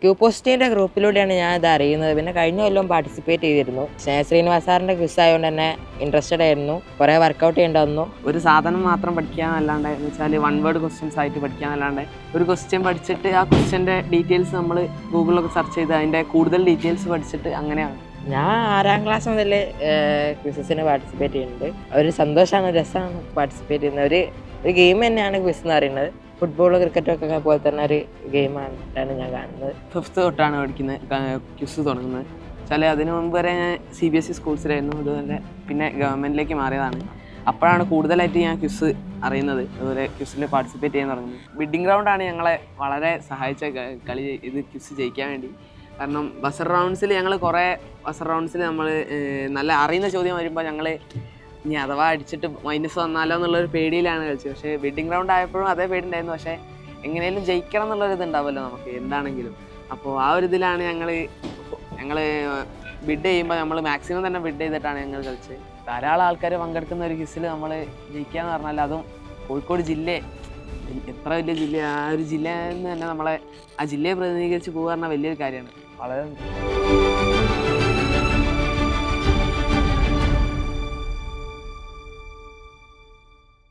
Q പോസിറ്റീവിൻ്റെ ഗ്രൂപ്പിലൂടെയാണ് ഞാൻ ഇത് അറിയുന്നത്. പിന്നെ കഴിഞ്ഞ കൊല്ലം പാർട്ടിസിപ്പേറ്റ് ചെയ്തിരുന്നു. ശ്രീനിവാസ് സാറിൻ്റെ ക്വിസ് ആയതുകൊണ്ട് തന്നെ ഇൻട്രസ്റ്റഡ് ആയിരുന്നു. കുറേ വർക്കൗട്ട് ചെയ്യേണ്ടി വന്നു. ഒരു സാധനം മാത്രം പഠിക്കാന്നല്ലാണ്ട് എന്ന് വെച്ചാൽ 1 വേർഡ് ക്വസ്റ്റ്യൻസ് ആയിട്ട് പഠിക്കാന്നല്ലാണ്ട് ഒരു ക്വസ്റ്റ്യൻ പഠിച്ചിട്ട് ആ ക്വസ്റ്റ്യൻ്റെ ഡീറ്റെയിൽസ് നമ്മൾ ഗൂഗിളിലൊക്കെ സെർച്ച് ചെയ്ത് അതിൻ്റെ കൂടുതൽ ഡീറ്റെയിൽസ് പഠിച്ചിട്ട് അങ്ങനെയാണ്. ഞാൻ 6ാം ക്ലാസ് മുതൽ ക്വിസസിന് പാർട്ടിസിപ്പേറ്റ് ചെയ്യുന്നുണ്ട്. ഒരു സന്തോഷമാണ്, രസമാണ് പാർട്ടിസിപ്പേറ്റ് ചെയ്യുന്നത്. ഒരു ഗെയിം തന്നെയാണ് ക്വിസ് എന്ന് പറയുന്നത്. ഫുട്ബോൾ ക്രിക്കറ്റൊക്കെ പോലെ തന്നെ ഒരു ഗെയിമായിട്ടാണ് ഞാൻ കാണുന്നത്. 5th തൊട്ടാണ് പഠിക്കുന്നത് ക്വിസ് തുടങ്ങുന്നത്. വെച്ചാൽ അതിന് മുമ്പ് വരെ ഞാൻ CBSE സ്കൂൾസിലായിരുന്നു. അതുപോലെ പിന്നെ ഗവൺമെൻറ്റിലേക്ക് മാറിയതാണ്. അപ്പോഴാണ് കൂടുതലായിട്ട് ഞാൻ ക്വിസ് അറിയുന്നത്, അതുപോലെ ക്വിസിൽ പാർട്ടിസിപ്പേറ്റ് ചെയ്യാൻ തുടങ്ങുന്നത്. ബിഡിങ് ഗ്രൗണ്ടാണ് ഞങ്ങളെ വളരെ സഹായിച്ച കളി ഇത് ക്വിസ് ജയിക്കാൻ വേണ്ടി. കാരണം ബസർ റൗണ്ട്സിൽ ഞങ്ങൾ കുറേ നമ്മൾ നല്ല അറിയുന്ന ചോദ്യം വരുമ്പോൾ ഞങ്ങൾ ഇനി അഥവാ അടിച്ചിട്ട് മൈനസ് വന്നാലോ എന്നുള്ളൊരു പേടിയിലാണ് കളിച്ചത്. പക്ഷേ ബിഡിങ് ഗ്രൗണ്ട് ആയപ്പോഴും അതേ പേടി ഉണ്ടായിരുന്നു. പക്ഷേ എങ്ങനെയും ജയിക്കണം എന്നുള്ളൊരിത് ഉണ്ടാവുമല്ലോ നമുക്ക് എന്താണെങ്കിലും. അപ്പോൾ ആ ഒരു ഇതിലാണ് ഞങ്ങൾ ബിഡ് ചെയ്യുമ്പോൾ നമ്മൾ മാക്സിമം തന്നെ ബിഡ് ചെയ്തിട്ടാണ് ഞങ്ങൾ കളിച്ചത്. ധാരാളം ആൾക്കാർ പങ്കെടുക്കുന്ന ഒരു ക്വിസിൽ നമ്മൾ ജയിക്കുക എന്ന് പറഞ്ഞാൽ, അതും കോഴിക്കോട് ജില്ലയെ എത്ര വലിയ ജില്ല, ആ ഒരു ജില്ലയിൽ നിന്ന് തന്നെ നമ്മളെ ആ ജില്ലയെ പ്രതിനിധീകരിച്ച് പോകുക പറഞ്ഞാൽ വലിയൊരു കാര്യമാണ്. വളരെ